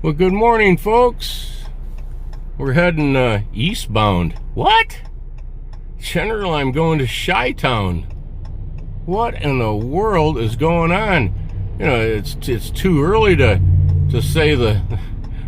Well, good morning, folks. We're heading eastbound. What? General, I'm going to Chi-Town. What in the world is going on? You know, it's too early to say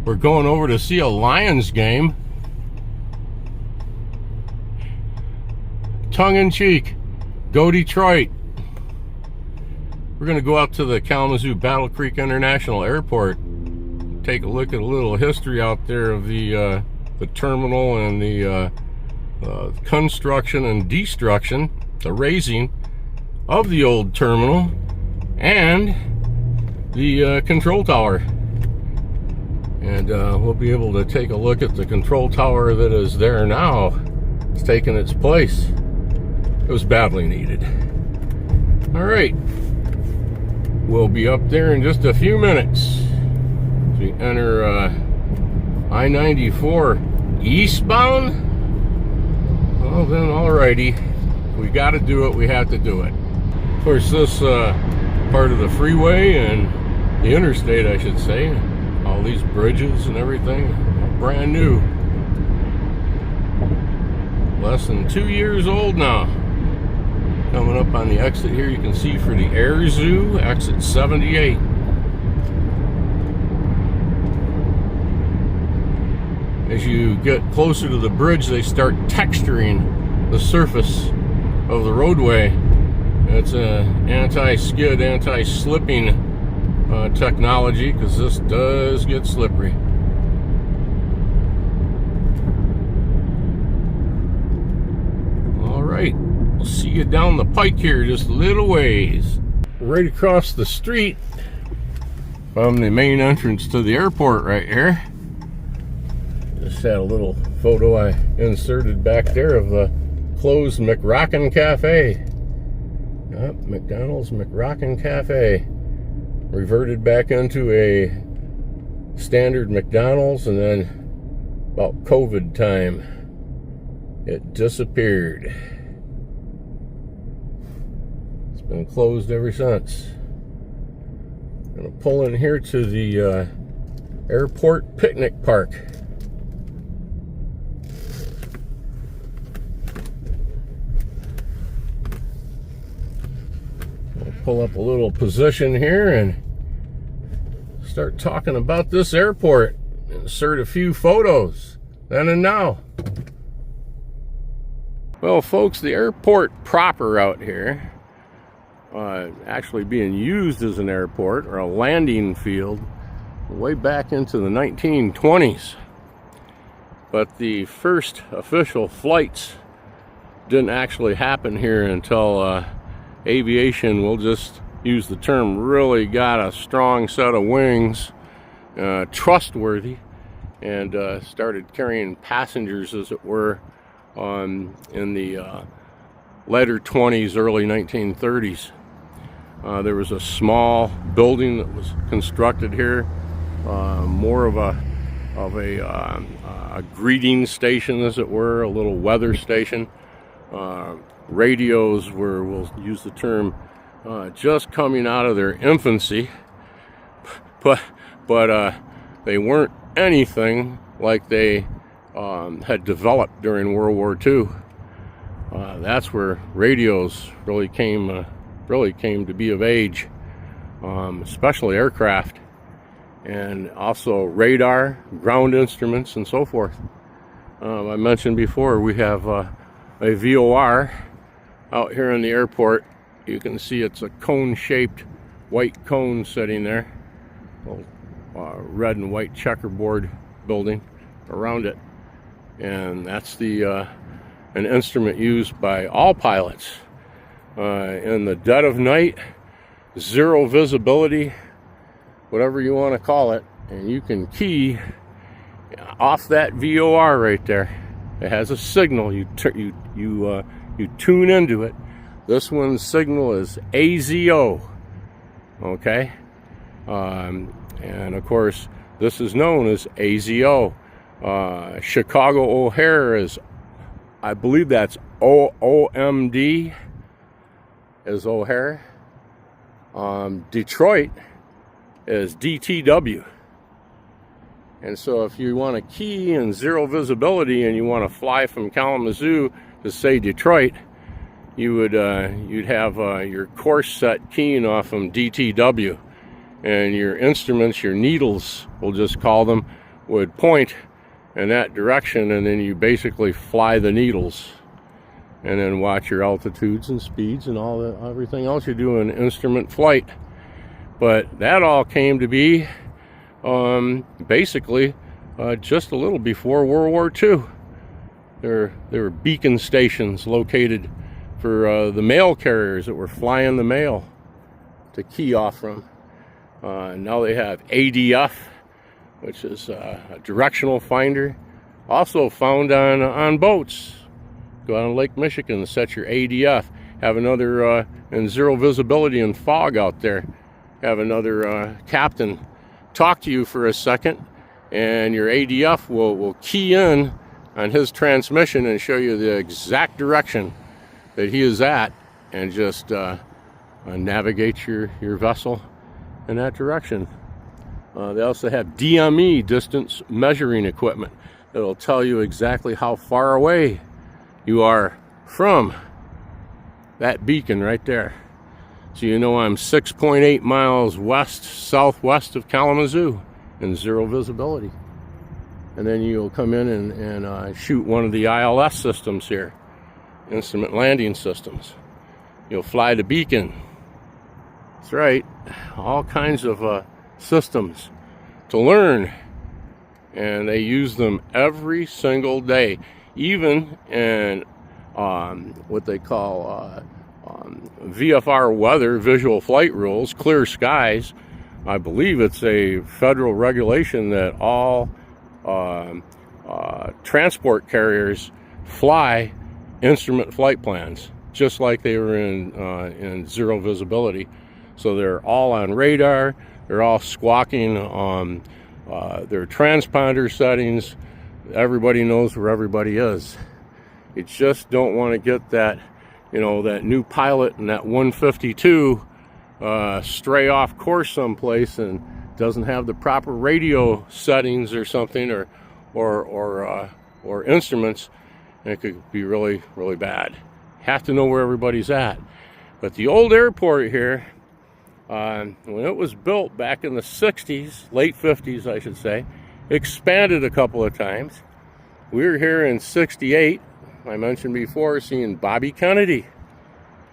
we're going over to see a Lions game. Tongue-in-cheek. Go Detroit. We're going to go out to the Kalamazoo Battle Creek International Airport. Take a look at a little history out there of the terminal and the construction and destruction, the raising of the old terminal and the control tower. And we'll be able to take a look at the control tower that is there now. It's taken its place. It was badly needed. All right. We'll be up there in just a few minutes. As we enter I-94 eastbound. Well, then, alrighty. We got to do it. We have to do it. Of course, this part of the freeway and the interstate, I should say, all these bridges and everything, brand new. Less than 2 years old now. Coming up on the exit here, you can see for the Air Zoo, exit 78. As you get closer to the bridge, they start texturing the surface of the roadway. It's an anti-skid, anti-slipping technology, because this does get slippery. All right. We'll see you down the pike here, just a little ways. Right across the street from the main entrance to the airport right here. Just had a little photo I inserted back there of the closed McRockin' Cafe. Yep, McDonald's McRockin' Cafe. Reverted back into a standard McDonald's, and then about COVID time, it disappeared. Been closed ever since. Gonna pull in here to the airport picnic park. I'll pull up a little position here and start talking about this airport. Insert a few photos then and now. Well, folks, the airport proper out here, actually being used as an airport or a landing field way back into the 1920s. But the first official flights didn't actually happen here until aviation, we'll just use the term, really got a strong set of wings, trustworthy, and started carrying passengers, as it were, in the later 20s, early 1930s. There was a small building that was constructed here, more of a greeting station, as it were, a little weather station. Radios were, we'll use the term, just coming out of their infancy, but they weren't anything like they had developed during World War II. That's where radios really came to be of age, especially aircraft, and also radar, ground instruments, and so forth. I mentioned before we have a VOR out here in the airport. You can see it's a cone-shaped white cone sitting there, little red and white checkerboard building around it, and that's an instrument used by all pilots. In the dead of night, zero visibility, whatever you want to call it, and you can key off that VOR right there. It has a signal. You tune into it. This one's signal is AZO. Okay, and of course this is known as AZO. Chicago O'Hare is, I believe that's OMD. Is O'Hare. Detroit is DTW. And so if you want to key in zero visibility and you want to fly from Kalamazoo to, say, Detroit, you'd have your course set keying off from DTW, and your instruments, your needles, we'll just call them, would point in that direction, and then you basically fly the needles and then watch your altitudes and speeds and everything else you do in instrument flight. But that all came to be basically just a little before World War II. There were beacon stations located for the mail carriers that were flying the mail to key off from. Now they have ADF, which is a directional finder, also found on boats. Go out on Lake Michigan, set your ADF. Have another in zero visibility and fog out there. Have another captain talk to you for a second, and your ADF will key in on his transmission and show you the exact direction that he is at, and just navigate your vessel in that direction. They also have DME, distance measuring equipment, that'll tell you exactly how far away you are from that beacon right there. So you know I'm 6.8 miles southwest of Kalamazoo in zero visibility. And then you'll come in and shoot one of the ILS systems here, instrument landing systems. You'll fly the beacon. That's right, all kinds of systems to learn, and they use them every single day, even in what they call VFR weather, visual flight rules, clear skies. I believe it's a federal regulation that all transport carriers fly instrument flight plans, just like they were in zero visibility. So they're all on radar. They're all squawking on their transponder settings. Everybody knows where everybody is. You just don't want to get that, that new pilot in that 152 stray off course someplace and doesn't have the proper radio settings or something, or instruments, and it could be really, really bad. Have to know where everybody's at. But the old airport here, when it was built back in the 60s, late 50s I should say, expanded a couple of times. We were here in 68, I mentioned before, seeing Bobby Kennedy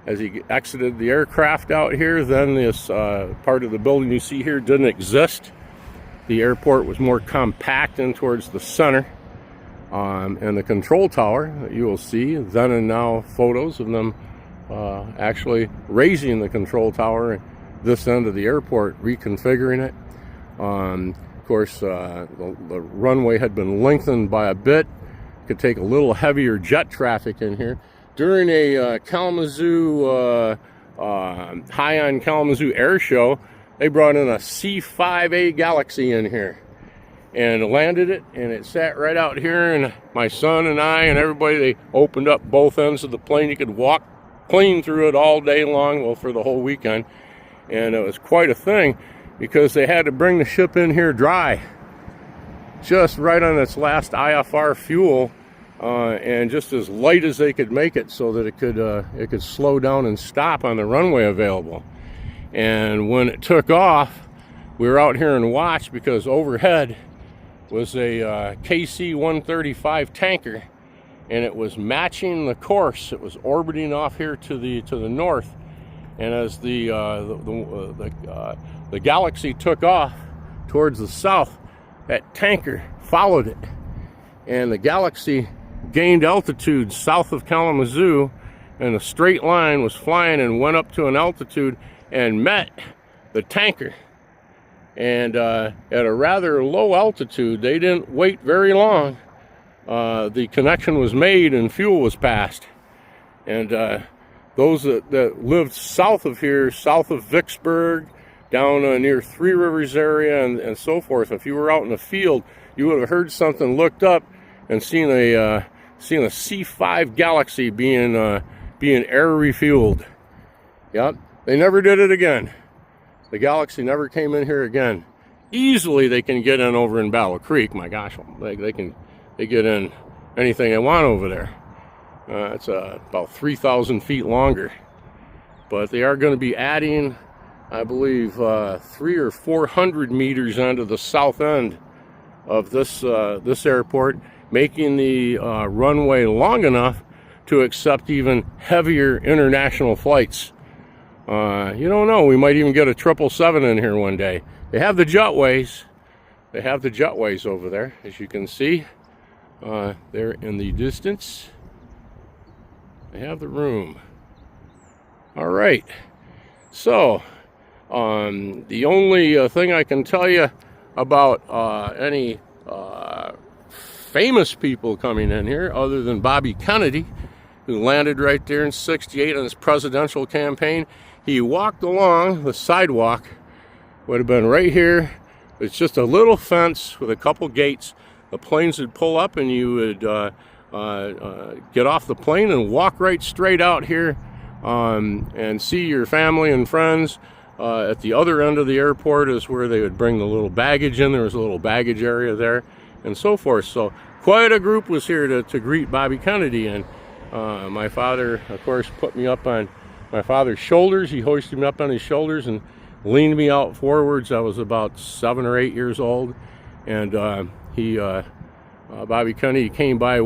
as he exited the aircraft out here. Then this part of the building you see here didn't exist. The airport was more compact in towards the center. And the control tower that you will see then and now, photos of them actually raising the control tower at this end of the airport, reconfiguring it. Of course, the runway had been lengthened by a bit. Could take a little heavier jet traffic in here. During a Kalamazoo, High on Kalamazoo air show, they brought in a C-5A Galaxy in here and landed it, and it sat right out here, and my son and I and everybody, they opened up both ends of the plane. You could walk clean through it all day long, well, for the whole weekend. And it was quite a thing because they had to bring the ship in here dry, just right on its last IFR fuel, and just as light as they could make it so that it could slow down and stop on the runway available. And when it took off, we were out here and watched, because overhead was a KC-135 tanker, and it was matching the course. It was orbiting off here to the north, and as the Galaxy took off towards the south, that tanker followed it, and the Galaxy gained altitude south of Kalamazoo, and a straight line was flying and went up to an altitude and met the tanker. And at a rather low altitude, they didn't wait very long. The connection was made and fuel was passed. And those that lived south of here, south of Vicksburg, down near Three Rivers area and so forth, if you were out in the field, you would have heard something, looked up, and seen a C-5 Galaxy being air refueled. Yep, they never did it again. The Galaxy never came in here again. easily they can get in over in Battle Creek. My gosh, they get in anything they want over there. It's about 3,000 feet longer. But they are going to be adding, I believe, 300 or 400 meters onto the south end of this airport, making the runway long enough to accept even heavier international flights. You don't know, we might even get a 777 in here one day. They have the jetways. They have the jetways over there, as you can see. There in the distance. They have the room. All right. So, the only thing I can tell you about any famous people coming in here, other than Bobby Kennedy, who landed right there in '68 on his presidential campaign, he walked along the sidewalk. Would have been right here. It's just a little fence with a couple gates. The planes would pull up and you would get off the plane and walk right straight out here and see your family and friends. At the other end of the airport is where they would bring the little baggage in. There was a little baggage area there and so forth. So quite a group was here to greet Bobby Kennedy. And my father, of course, put me up on my father's shoulders. He hoisted me up on his shoulders and leaned me out forwards. I was about 7 or 8 years old. And Bobby Kennedy came by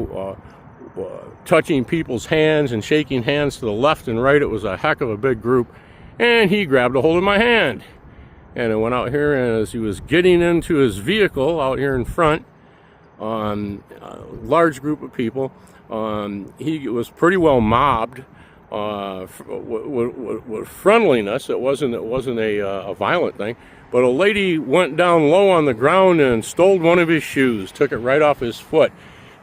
touching people's hands and shaking hands to the left and right. It was a heck of a big group. And he grabbed a hold of my hand. And I went out here, and as he was getting into his vehicle out here in front, a large group of people, he was pretty well mobbed with friendliness. It wasn't a violent thing. But a lady went down low on the ground and stole one of his shoes, took it right off his foot.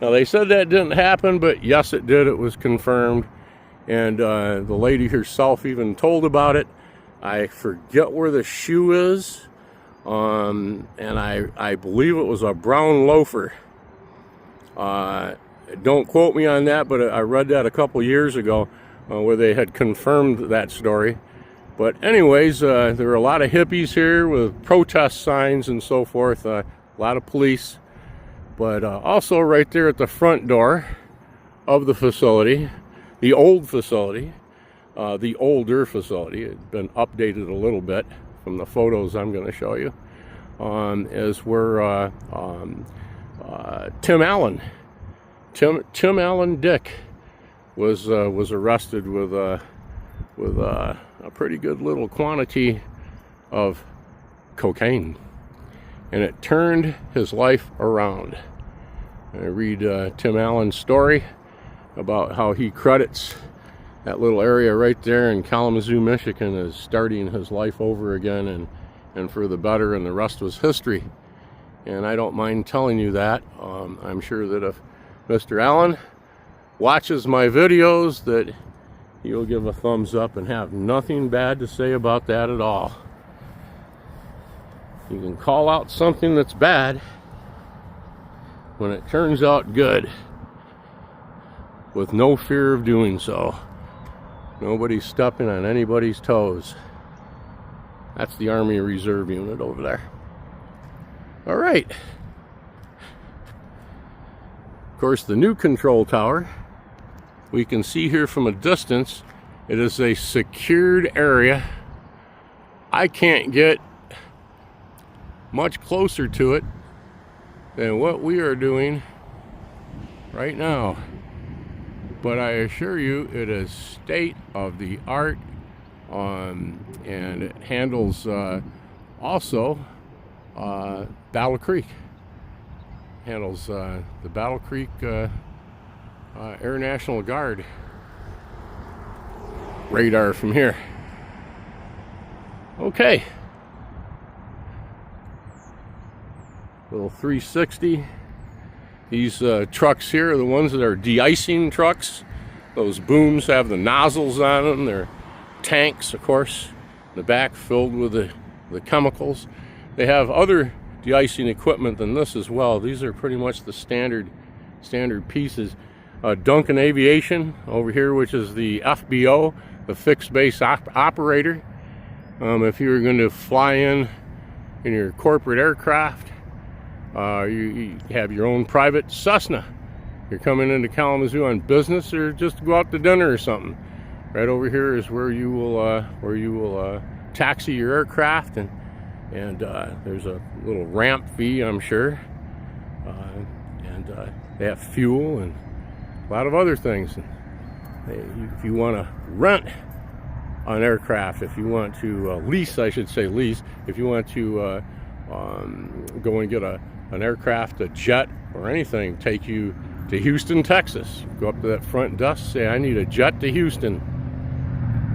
Now, they said that didn't happen, but yes, it did. It was confirmed. And the lady herself even told about it. I forget where the shoe is. And I believe it was a brown loafer. Don't quote me on that, but I read that a couple years ago where they had confirmed that story. But anyways, there were a lot of hippies here with protest signs and so forth, a lot of police. But also right there at the front door of the facility, the old facility, the older facility, it had been updated a little bit from the photos I'm going to show you, is where Tim Allen Dick was arrested with a pretty good little quantity of cocaine, and it turned his life around. I read Tim Allen's story about how he credits that little area right there in Kalamazoo, Michigan, as starting his life over again and for the better, and the rest was history. And I don't mind telling you that. I'm sure that if Mr. Allen watches my videos, that you'll give a thumbs up and have nothing bad to say about that at all. You can call out something that's bad when it turns out good, with no fear of doing so. Nobody's stepping on anybody's toes. That's the Army Reserve unit over there. All right. Of course, the new control tower, we can see here from a distance, it is a secured area. I can't get much closer to it than what we are doing right now. But I assure you, it is state of the art, and it handles also Battle Creek. Handles the Battle Creek Air National Guard radar from here. Okay. Little 360. These trucks here are the ones that are de-icing trucks. Those booms have the nozzles on them. They're tanks, of course, in the back filled with the chemicals. They have other de-icing equipment than this as well. These are pretty much the standard pieces. Duncan Aviation over here, which is the FBO, the fixed base operator. If you were going to fly in in your corporate aircraft. You have your own private Cessna. You're coming into Kalamazoo on business or just to go out to dinner or something. Right over here is where you will taxi your aircraft, and there's a little ramp fee, I'm sure, and they have fuel and a lot of other things. If you want to rent an aircraft, if you want to lease, I should say lease, if you want to go and get an aircraft, a jet, or anything, take you to Houston, Texas. Go up to that front desk, say, I need a jet to Houston.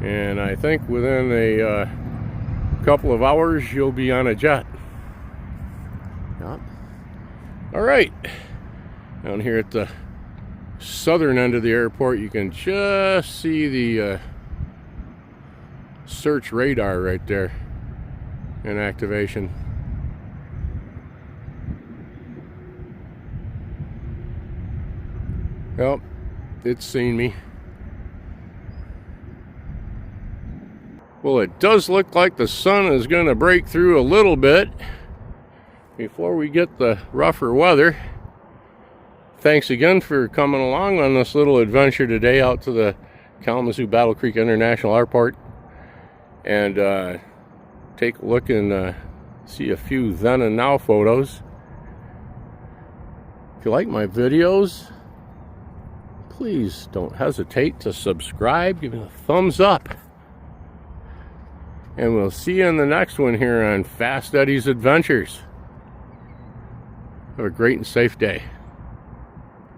And I think within a couple of hours, you'll be on a jet. Yep. All right. Down here at the southern end of the airport, you can just see the search radar right there in activation. Well, it's seen me. Well, it does look like the sun is going to break through a little bit before we get the rougher weather. Thanks again for coming along on this little adventure today out to the Kalamazoo Battle Creek International Airport. And take a look and see a few then and now photos. If you like my videos, please don't hesitate to subscribe, give me a thumbs up. And we'll see you in the next one here on Fast Eddie's Adventures. Have a great and safe day.